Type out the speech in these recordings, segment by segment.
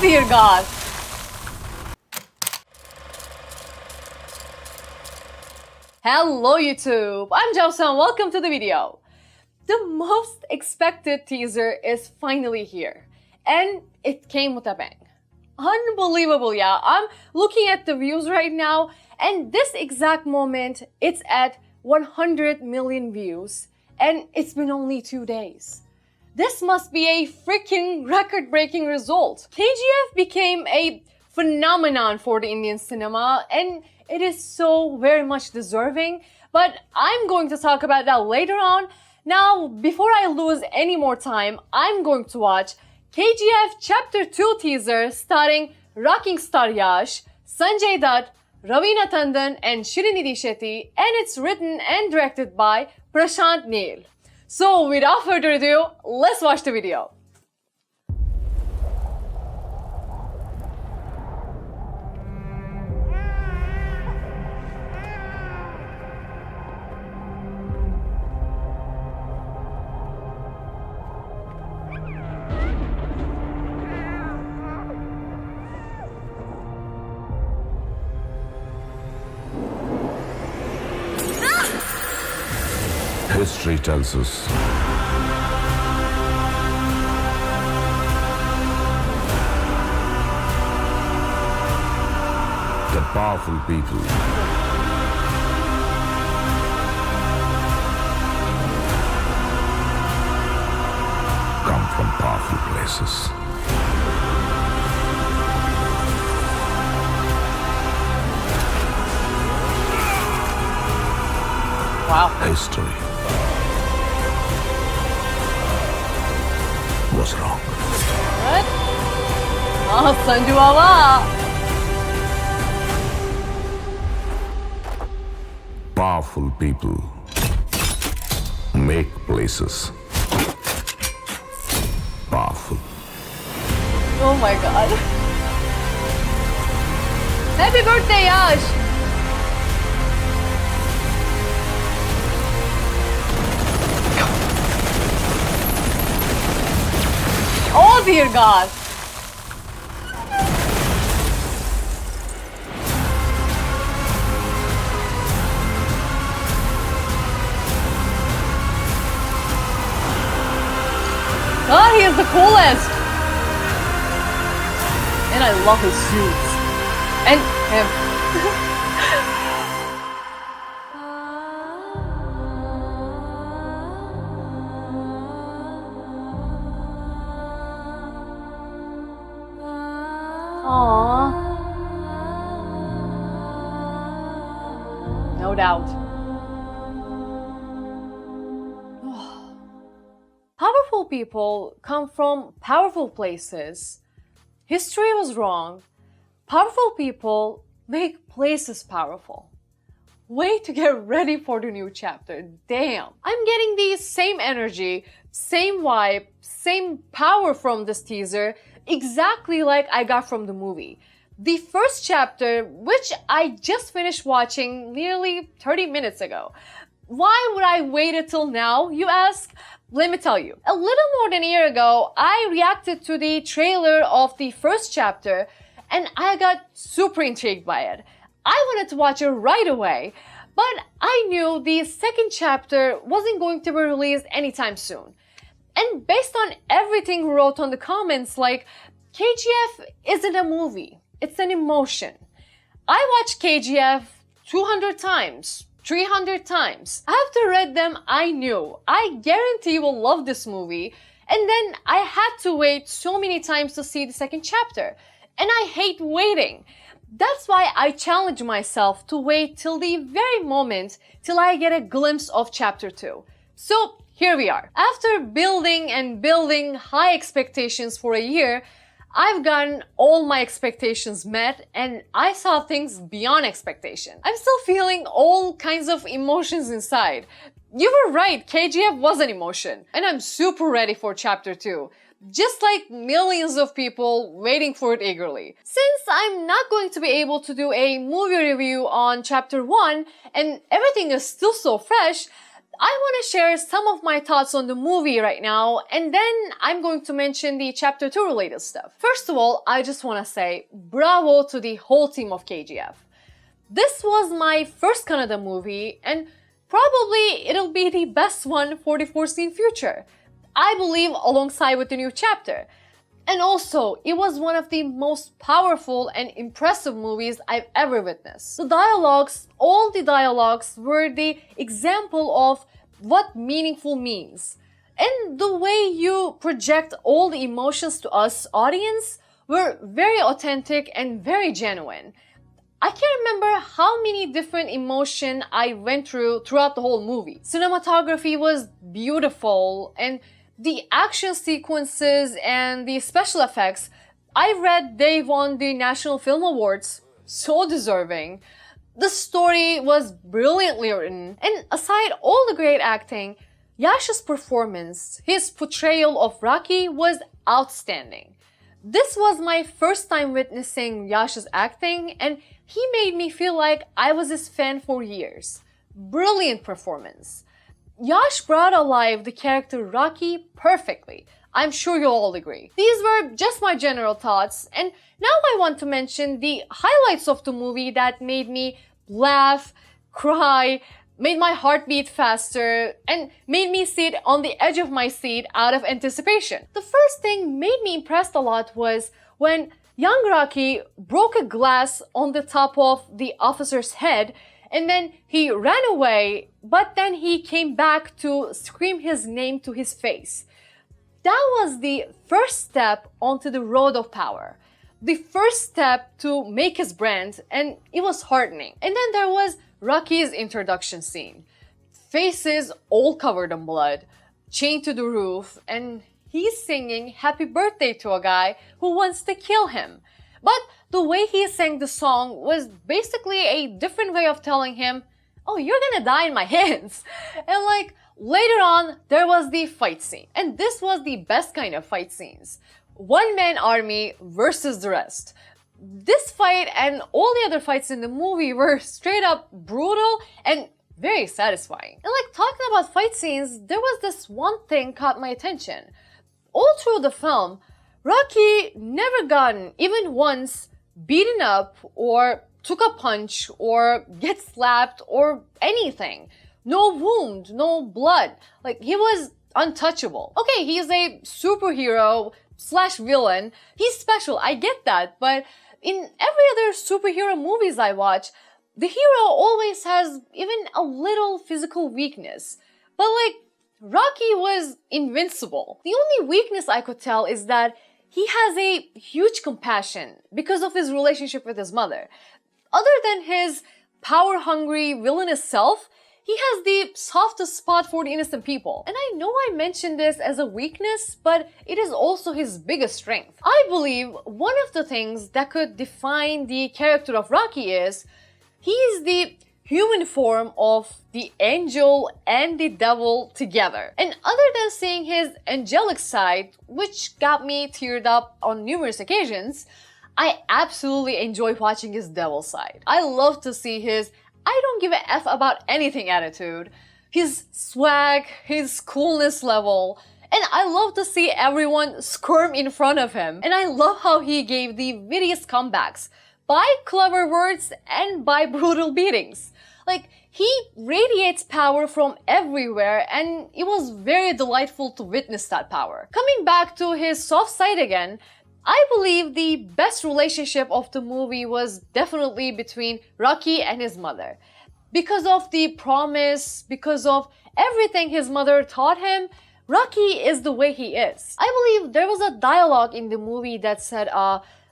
dear God! Hello YouTube, I'm Jausa and welcome to the video. The most expected teaser is finally here and it came with a bang. Unbelievable, yeah. I'm looking at the views right now and this exact moment it's at 100 million views and it's been only 2 days. This must be a freaking record-breaking result. KGF became a phenomenon for the Indian cinema and it is so very much deserving, but I'm going to talk about that later on. Now, before I lose any more time, I'm going to watch KGF Chapter 2 teaser starring rocking star Yash, Sanjay Dutt, Raveena Tandon and Srinidhi Shetty, and it's written and directed by Prashant Neel. So without further ado, let's watch the video. History tells us that powerful people come from powerful places. Wow. History was wrong. What? Oh, Sanju Baba. Powerful people make places powerful. Oh my God. Happy birthday, Yash. Oh dear God! God, he is the coolest! And I love his suits. And him. Aww. No doubt. Powerful people come from powerful places. History was wrong. Powerful people make places powerful. Way to get ready for the new chapter. Damn. I'm getting the same energy, same vibe, same power from this teaser, exactly like I got from the movie. The first chapter, which I just finished watching nearly 30 minutes ago. Why would I wait until now, you ask? Let me tell you. A little more than a year ago, I reacted to the trailer of the first chapter and I got super intrigued by it. I wanted to watch it right away, but I knew the second chapter wasn't going to be released anytime soon. And based on everything we wrote on the comments, like, KGF isn't a movie, it's an emotion. I watched KGF 200 times, 300 times. After read them, I knew, I guarantee you will love this movie. And then I had to wait so many times to see the second chapter. And I hate waiting. That's why I challenge myself to wait till the very moment till I get a glimpse of chapter 2. So here we are. After building and building high expectations for a year, I've gotten all my expectations met and I saw things beyond expectation. I'm still feeling all kinds of emotions inside. You were right, KGF was an emotion. And I'm super ready for chapter 2. Just like millions of people waiting for it eagerly. Since I'm not going to be able to do a movie review on chapter 1 and everything is still so fresh, I want to share some of my thoughts on the movie right now, and then I'm going to mention the chapter 2 related stuff. First of all, I just want to say bravo to the whole team of KGF. This was my first Kannada movie, and probably it'll be the best one for the foreseen future. I believe alongside with the new chapter. And also, it was one of the most powerful and impressive movies I've ever witnessed. The dialogues, all the dialogues were the example of what meaningful means. And the way you project all the emotions to us audience were very authentic and very genuine. I can't remember how many different emotions I went through throughout the whole movie. Cinematography was beautiful, and the action sequences and the special effects, I read they won the National Film Awards. So deserving. The story was brilliantly written, and aside all the great acting, Yash's performance, his portrayal of Rocky was outstanding. This was my first time witnessing Yash's acting, and he made me feel like I was his fan for years. Brilliant performance. Yash brought alive the character Rocky perfectly. I'm sure you'll all agree. These were just my general thoughts, and now I want to mention the highlights of the movie that made me laugh, cry, made my heart beat faster, and made me sit on the edge of my seat out of anticipation. The first thing made me impressed a lot was when young Rocky broke a glass on the top of the officer's head, and then he ran away, but then he came back to scream his name to his face. That was the first step onto the road of power. The first step to make his brand, and it was heartening. And then there was Rocky's introduction scene. Faces all covered in blood, chained to the roof, and he's singing happy birthday to a guy who wants to kill him. But the way he sang the song was basically a different way of telling him, oh, you're gonna die in my hands. And like, later on, there was the fight scene. And this was the best kind of fight scenes. One-man army versus the rest. This fight and all the other fights in the movie were straight up brutal and very satisfying. And like, talking about fight scenes, there was this one thing caught my attention. All through the film, Rocky never gotten, even once, beaten up or took a punch or get slapped or anything. No wound, no blood. Like, he was untouchable. Okay, he's a superhero / villain. He's special, I get that, but in every other superhero movies I watch, the hero always has even a little physical weakness. But like, Rocky was invincible. The only weakness I could tell is that he has a huge compassion because of his relationship with his mother. Other than his power-hungry, villainous self, he has the softest spot for the innocent people. And I know I mentioned this as a weakness, but it is also his biggest strength. I believe one of the things that could define the character of Rocky is he is the human form of the angel and the devil together. And other than seeing his angelic side, which got me teared up on numerous occasions, I absolutely enjoy watching his devil side. I love to see his I don't give a F about anything attitude, his swag, his coolness level, and I love to see everyone squirm in front of him. And I love how he gave the wittiest comebacks by clever words and by brutal beatings. Like, he radiates power from everywhere, and it was very delightful to witness that power. Coming back to his soft side again, I believe the best relationship of the movie was definitely between Rocky and his mother. Because of the promise, because of everything his mother taught him, Rocky is the way he is. I believe there was a dialogue in the movie that said,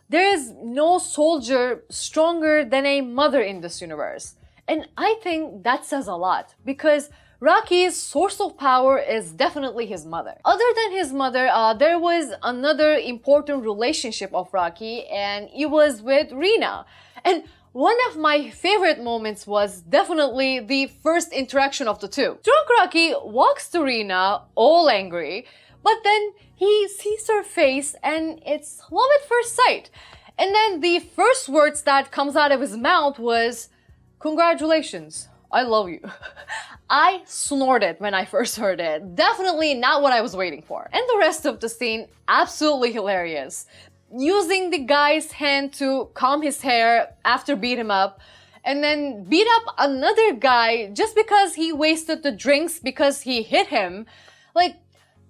there is no soldier stronger than a mother in this universe. And I think that says a lot, because Rocky's source of power is definitely his mother. Other than his mother, there was another important relationship of Rocky, and it was with Reena. And one of my favorite moments was definitely the first interaction of the two. Drunk Rocky walks to Reena, all angry, but then he sees her face and it's love at first sight. And then the first words that comes out of his mouth was, "Congratulations, I love you. I snorted when I first heard it. Definitely not what I was waiting for. And the rest of the scene, absolutely hilarious. Using the guy's hand to comb his hair after beat him up, and then beat up another guy just because he wasted the drinks because he hit him. Like,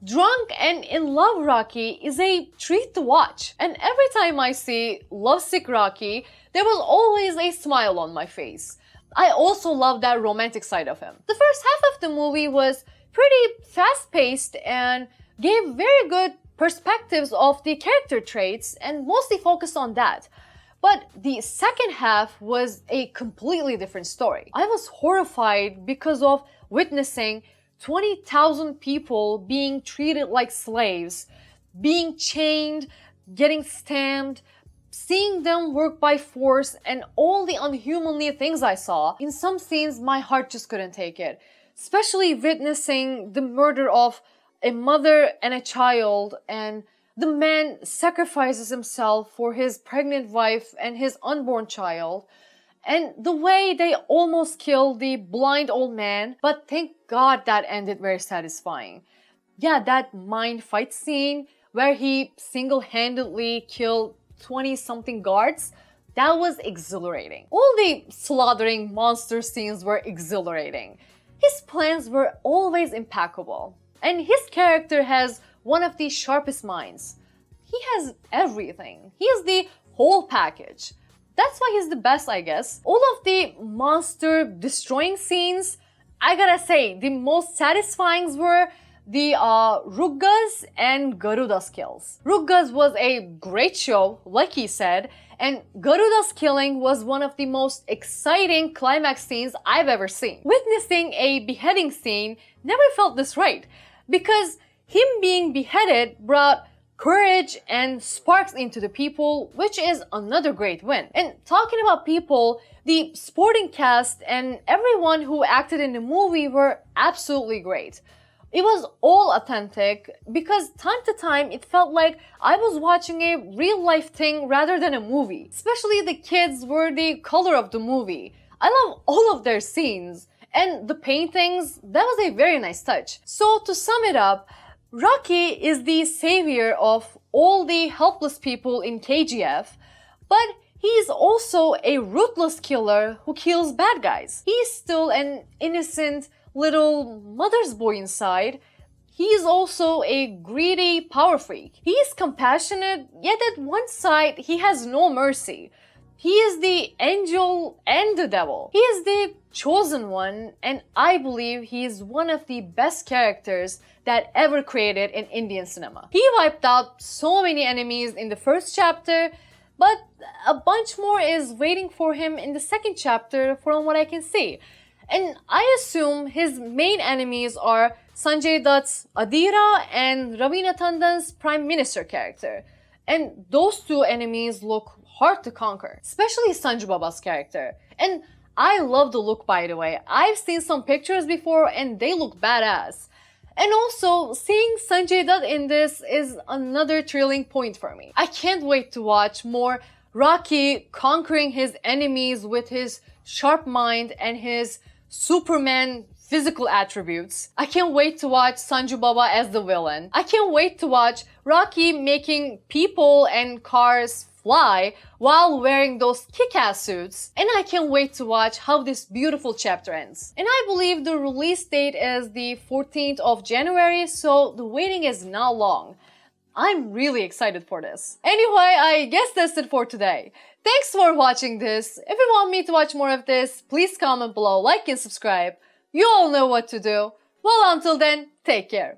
drunk and in love Rocky is a treat to watch. And every time I see lovesick Rocky, there was always a smile on my face. I also love that romantic side of him. The first half of the movie was pretty fast-paced and gave very good perspectives of the character traits and mostly focused on that. But the second half was a completely different story. I was horrified because of witnessing 20,000 people being treated like slaves, being chained, getting stamped, seeing them work by force, and all the unhumanly things I saw. In some scenes, my heart just couldn't take it. Especially witnessing the murder of a mother and a child, and the man sacrifices himself for his pregnant wife and his unborn child. And the way they almost killed the blind old man, but thank God that ended very satisfying. Yeah, that mind fight scene where he single-handedly killed 20-something guards, that was exhilarating. All the slaughtering monster scenes were exhilarating. His plans were always impeccable. And his character has one of the sharpest minds. He has everything. He is the whole package. That's why he's the best, I guess. All of the monster destroying scenes, I gotta say, the most satisfying were the Rugga's and Garuda's kills. Rugga's was a great show, like he said, and Garuda's killing was one of the most exciting climax scenes I've ever seen. Witnessing a beheading scene never felt this right, because him being beheaded brought courage and sparks into the people, which is another great win. And talking about people, the sporting cast and everyone who acted in the movie were absolutely great. It was all authentic because time to time it felt like I was watching a real life thing rather than a movie. Especially the kids were the color of the movie. I love all of their scenes. And the paintings, that was a very nice touch. So to sum it up, Rocky is the savior of all the helpless people in KGF, but he is also a ruthless killer who kills bad guys. He is still an innocent little mother's boy inside. He is also a greedy power freak. He is compassionate, yet at one side he has no mercy. He is the angel and the devil. He is the chosen one, and I believe he is one of the best characters that ever created in Indian cinema. He wiped out so many enemies in the first chapter, but a bunch more is waiting for him in the second chapter from what I can see. And I assume his main enemies are Sanjay Dutt's Adira and Ravina Tandon's Prime Minister character. And those two enemies look hard to conquer, especially Sanju Baba's character. And I love the look, by the way. I've seen some pictures before and they look badass. And also, seeing Sanjay Dutt in this is another thrilling point for me. I can't wait to watch more Rocky conquering his enemies with his sharp mind and his Superman physical attributes. I can't wait to watch Sanju Baba as the villain. I can't wait to watch Rocky making people and cars fly while wearing those kick-ass suits. And I can't wait to watch how this beautiful chapter ends. And I believe the release date is the 14th of January, so the waiting is not long. I'm really excited for this. Anyway, I guess that's it for today. Thanks for watching this. If you want me to watch more of this, please comment below, like and subscribe. You all know what to do. Well, until then, take care.